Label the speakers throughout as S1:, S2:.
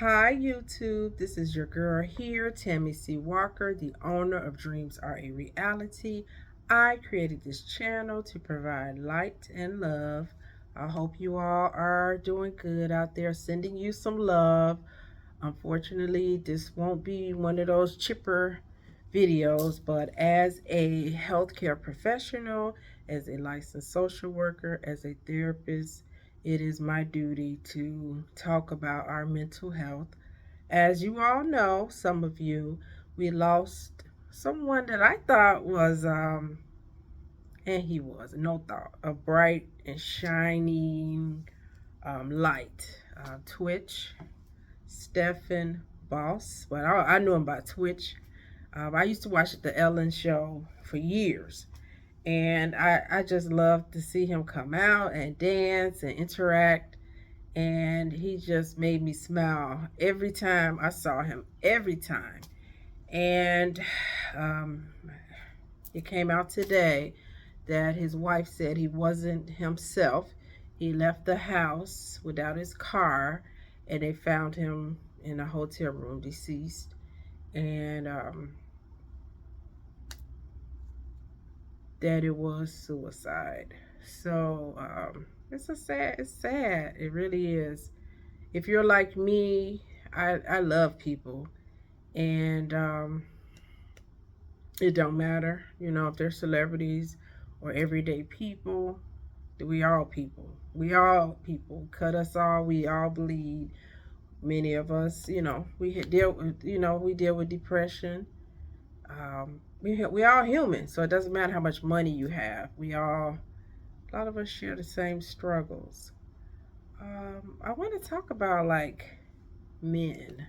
S1: Hi YouTube, this is your girl here, Tammy C. Walker, the owner of Dreams Are a Reality. I created this channel to provide light and love. I hope you all are doing good out there, sending you some love. Unfortunately, this won't be one of those chipper videos, but as a healthcare professional, as a licensed social worker, as a therapist, it is my duty to talk about our mental health. As you all know, some of you, we lost someone that I thought was, and he was, no thought, a bright and shining light. tWitch, Stephen Boss, but I knew him by tWitch. I used to watch the Ellen show for years, and I just loved to see him come out and dance and interact, and he just made me smile every time I saw him, every time. And um, it came out today that his wife said he wasn't himself. He left the house without his car, and they found him in a hotel room deceased. And that it was suicide. So it's sad. It really is. If you're like me, I love people, and it don't matter, if they're celebrities or everyday people. We all people. We all people. Cut us all. We all bleed. Many of us, we deal with depression. We all human, so it doesn't matter how much money you have. A lot of us share the same struggles. I want to talk about like men,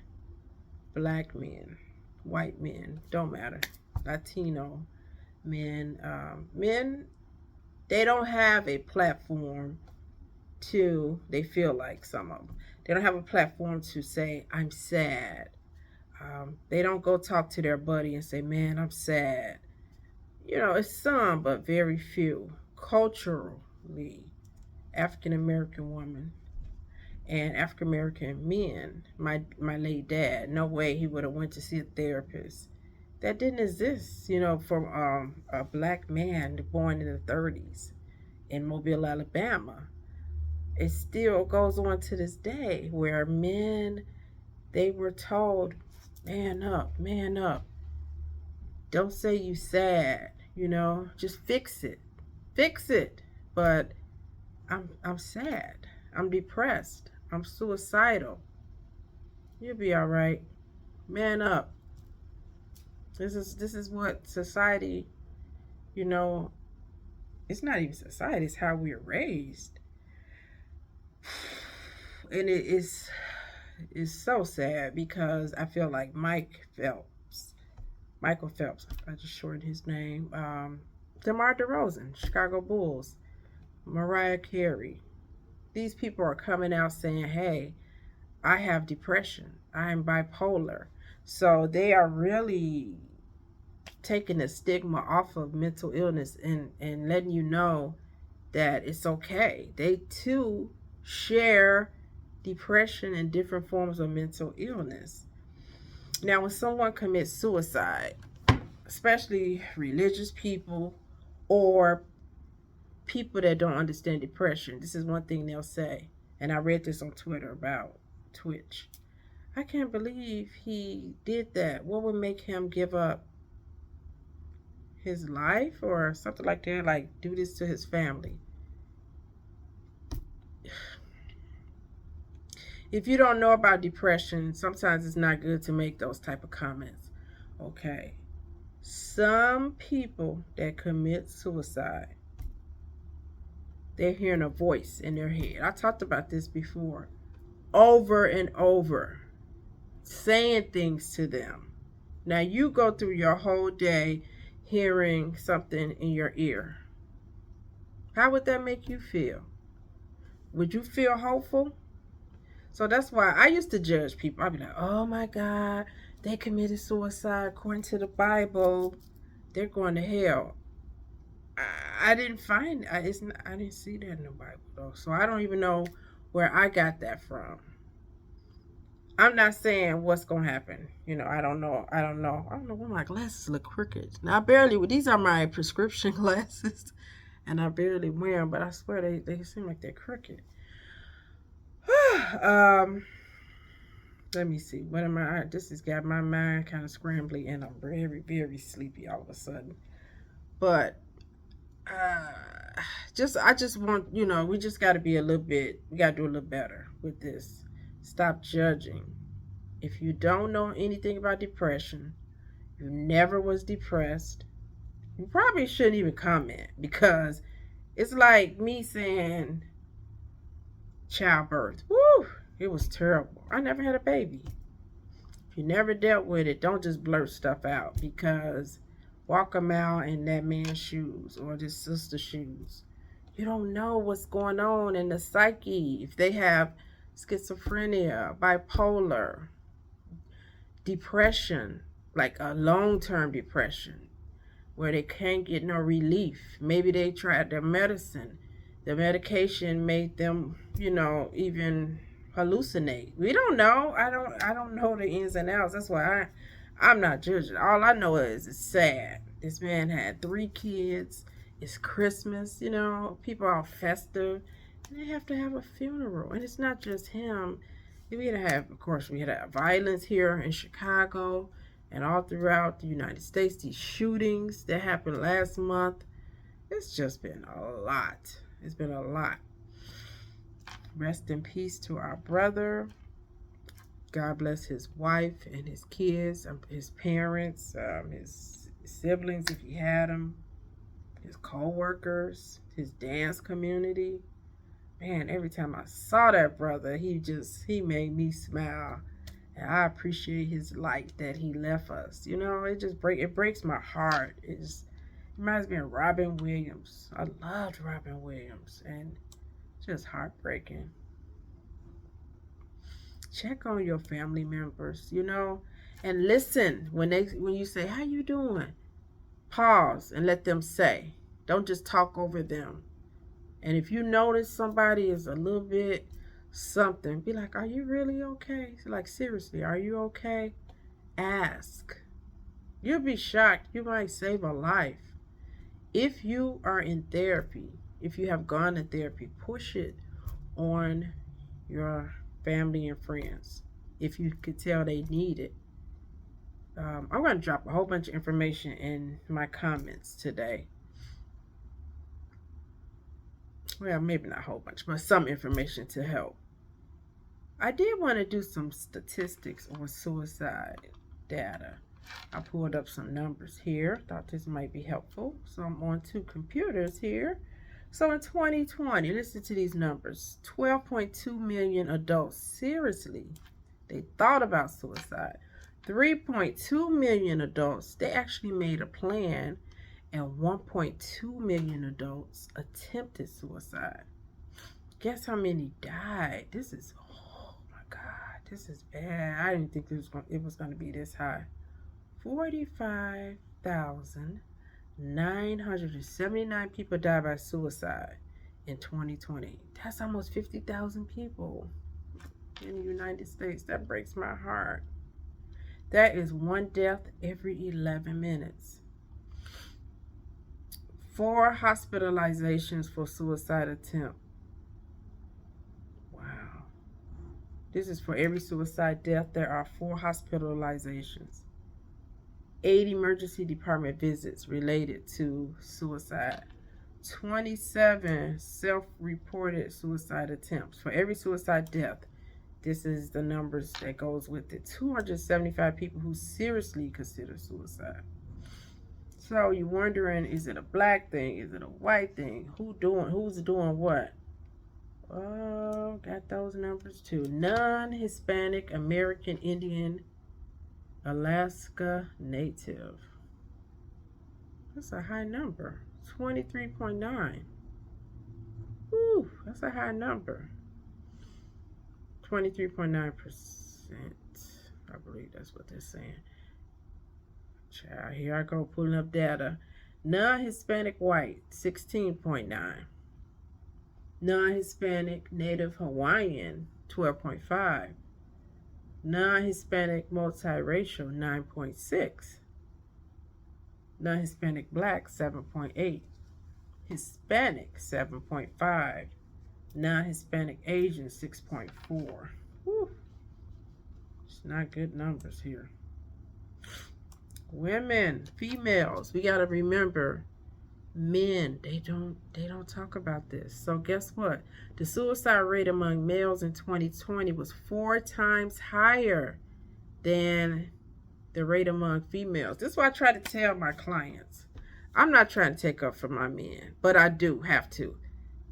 S1: black men, white men, don't matter, Latino men. Men, they don't have a platform they feel like some of them, they don't have a platform to say, I'm sad. They don't go talk to their buddy and say, man, I'm sad. It's some, but very few. Culturally, African American woman and African American men, my late dad, no way he would have went to see a therapist. That didn't exist, from a black man born in the 30s in Mobile, Alabama. It still goes on to this day where men, they were told, man up, don't say you sad, just fix it. But I'm sad, I'm depressed, I'm suicidal. You'll be all right. Man up. This is what society, you know, it's not even society, it's how we're raised. And it's so sad because I feel like Michael Phelps, I just shortened his name. DeMar DeRozan, Chicago Bulls, Mariah Carey. These people are coming out saying, hey, I have depression, I am bipolar. So they are really taking the stigma off of mental illness and letting you know that it's okay. They too share depression and different forms of mental illness. Now, when someone commits suicide, especially religious people or people that don't understand depression, this is one thing they'll say. And I read this on Twitter about tWitch. I can't believe he did that. What would make him give up his life or something like that? Like, do this to his family? If you don't know about depression, sometimes it's not good to make those type of comments. Okay. Some people that commit suicide, they're hearing a voice in their head. I talked about this before. Over and over. Saying things to them. Now you go through your whole day hearing something in your ear. How would that make you feel? Would you feel hopeful? So that's why I used to judge people. I'd be like, oh my God, they committed suicide according to the Bible. They're going to hell. I didn't find I didn't see that in the Bible though. So I don't even know where I got that from. I'm not saying what's gonna happen. You know, I don't know. I don't know. I don't know why my glasses look crooked. Now I barely. These are my prescription glasses, and I barely wear them. But I swear they seem like they're crooked. um, let me see. What am I? This has got my mind kind of scrambly, and I'm very sleepy all of a sudden. But I just want, we just got to be a little bit. We got to do a little better with this. Stop judging. If you don't know anything about depression, you never was depressed, you probably shouldn't even comment, because it's like me saying childbirth. Woo! It was terrible. I never had a baby. If you never dealt with it, don't just blurt stuff out, because walk them out in that man's shoes or this sister's shoes. You don't know what's going on in the psyche. If they have schizophrenia, bipolar, depression, like a long-term depression, where they can't get no relief. Maybe they tried their medicine. The medication made them, even hallucinate. We don't know. I don't know the ins and outs. That's why I'm not judging. All I know is it's sad. This man had 3 kids. It's Christmas, people are festive. And they have to have a funeral. And it's not just him. We had to have, of course, we had to have violence here in Chicago and all throughout the United States. These shootings that happened last month. It's just been a lot. It's been a lot. Rest in peace to our brother. God bless his wife and his kids, his parents, his siblings if he had them, his co-workers, his dance community. Man, every time I saw that brother, he made me smile. And I appreciate his light that he left us. It breaks my heart. It reminds me of Robin Williams. I loved Robin Williams, and just heartbreaking. Check on your family members, and listen when you say, "How you doing?" Pause and let them say. Don't just talk over them. And if you notice somebody is a little bit something, be like, "Are you really okay?" Like, seriously, are you okay? Ask. You'll be shocked. You might save a life. If you are in therapy, if you have gone to therapy, push it on your family and friends. If you could tell they need it. I'm going to drop a whole bunch of information in my comments today. Well, maybe not a whole bunch, but some information to help. I did want to do some statistics on suicide data. I pulled up some numbers here. Thought this might be helpful. So I'm on 2 computers here. So in 2020, listen to these numbers. 12.2 million adults, seriously, they thought about suicide. 3.2 million adults, they actually made a plan. And 1.2 million adults attempted suicide. Guess how many died? Oh my God, this is bad. I didn't think it was going to be this high. 45,979 people died by suicide in 2020. That's almost 50,000 people in the United States. That breaks my heart. That is 1 death every 11 minutes. 4 hospitalizations for suicide attempt. Wow. This is for every suicide death, there are 4 hospitalizations. 8 emergency department visits related to suicide. 27 self-reported suicide attempts. For every suicide death, this is the numbers that goes with it. 275 people who seriously consider suicide. So you're wondering, is it a black thing? Is it a white thing? Who's doing what? Oh, got those numbers too. Non-Hispanic, American Indian, Alaska Native. That's a high number. 23.9. Whew, that's a high number. 23.9%. I believe that's what they're saying. Child, here I go pulling up data. Non-Hispanic white, 16.9. Non-Hispanic Native Hawaiian, 12.5. Non-Hispanic multiracial, 9.6. Non-Hispanic black, 7.8. Hispanic, 7.5. Non-Hispanic Asian, 6.4. Whew. It's not good numbers here. Women, females, we got to remember, men, they don't talk about this. So guess what? The suicide rate among males in 2020 was 4 times higher than the rate among females. This is what I try to tell my clients. I'm not trying to take up for my men, but I do have to.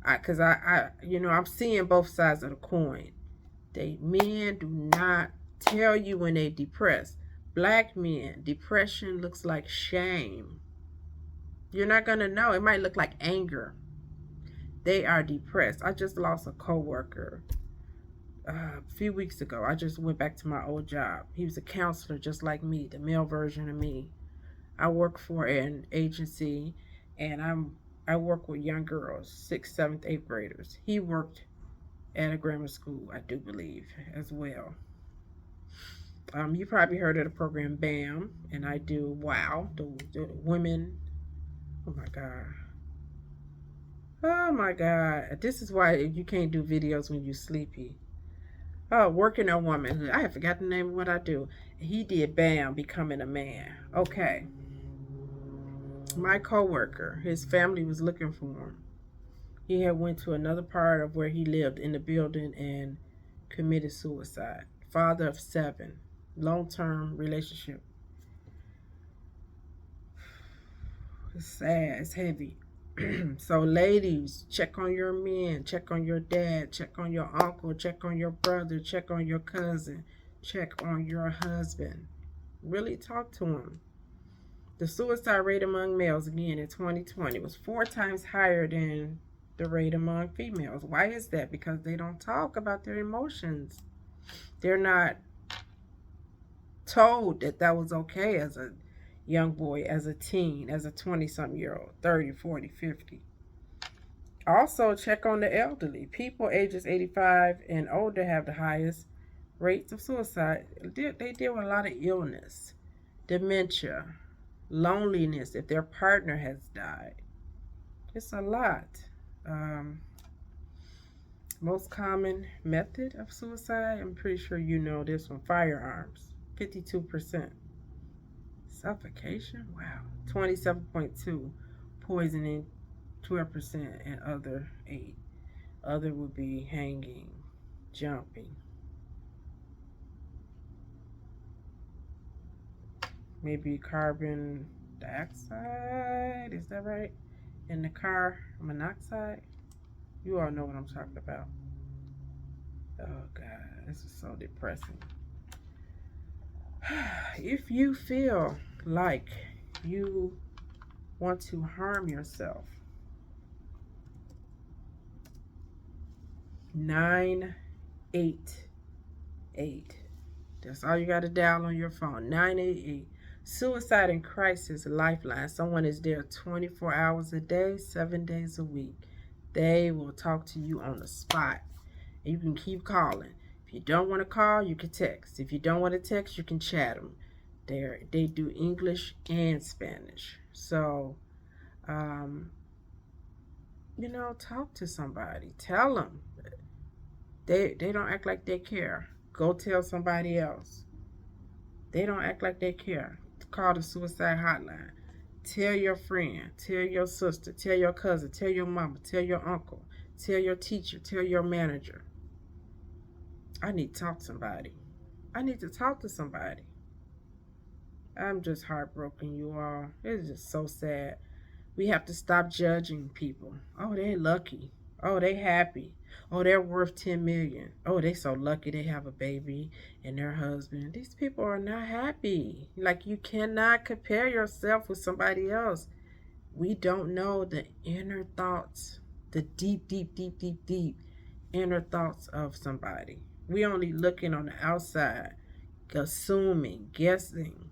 S1: Because I'm seeing both sides of the coin. Men do not tell you when they depressed. Black men, depression looks like shame. You're not going to know. It might look like anger. They are depressed. I just lost a coworker a few weeks ago. I just went back to my old job. He was a counselor just like me, the male version of me. I work for an agency, and I work with young girls, 6th, 7th, 8th graders. He worked at a grammar school, I do believe, as well. You probably heard of the program BAM, and I do WOW, the women. Oh my God. Oh my God. This is why you can't do videos when you're sleepy. Oh, working on womanhood. I have forgotten the name of what I do. He did BAM, becoming a man. Okay. My coworker, his family was looking for him. He had went to another part of where he lived in the building and committed suicide. Father of 7, long-term relationship. It's sad. It's heavy. So ladies, check on your men, check on your dad, check on your uncle, check on your brother, check on your cousin, check on your husband. Really talk to him. The suicide rate among males, again, in 2020 was 4 times higher than the rate among females. Why is that? Because they don't talk about their emotions. They're not told that that was okay as a young boy, as a teen, as a 20-something-year-old, 30, 40, 50. Also, check on the elderly. People ages 85 and older have the highest rates of suicide. They deal with a lot of illness, dementia, loneliness if their partner has died. It's a lot. Most common method of suicide, I'm pretty sure you know this one, firearms, 52%. Suffocation, wow, 27.2. Poisoning, 12%, and other 8. Other would be hanging, jumping. Maybe carbon dioxide, is that right? In the car, monoxide. You all know what I'm talking about. Oh God, this is so depressing. If you feel like you want to harm yourself, 988. That's all you got to dial on your phone. 988. Suicide and Crisis Lifeline. Someone is there 24 hours a day, 7 days a week. They will talk to you on the spot. And you can keep calling. If you don't want to call, you can text. If you don't want to text, you can chat them. They do English and Spanish. So, talk to somebody. Tell them. They don't act like they care. Go tell somebody else. They don't act like they care. Call the suicide hotline. Tell your friend. Tell your sister. Tell your cousin. Tell your mama. Tell your uncle. Tell your teacher. Tell your manager. I need to talk to somebody. I need to talk to somebody. I'm just heartbroken, you all. It's just so sad. We have to stop judging people. Oh, they're lucky. Oh, they happy. Oh, they're worth 10 million. Oh, they so lucky they have a baby and their husband. These people are not happy. Like, you cannot compare yourself with somebody else. We don't know the inner thoughts, the deep, deep, deep, deep, deep inner thoughts of somebody. We only looking on the outside, assuming, guessing.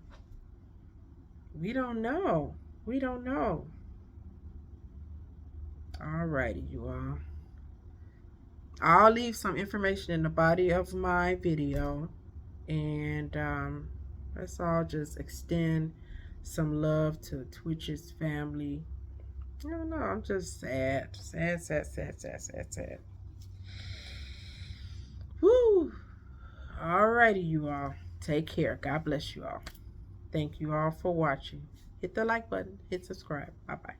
S1: We don't know. We don't know. Alrighty, you all. I'll leave some information in the body of my video And let's all just extend some love to Twitch's family. I don't know. I'm just sad. Sad, sad, sad, sad, sad, sad. Woo! Alrighty, you all. Take care. God bless you all. Thank you all for watching. Hit the like button. Hit subscribe. Bye-bye.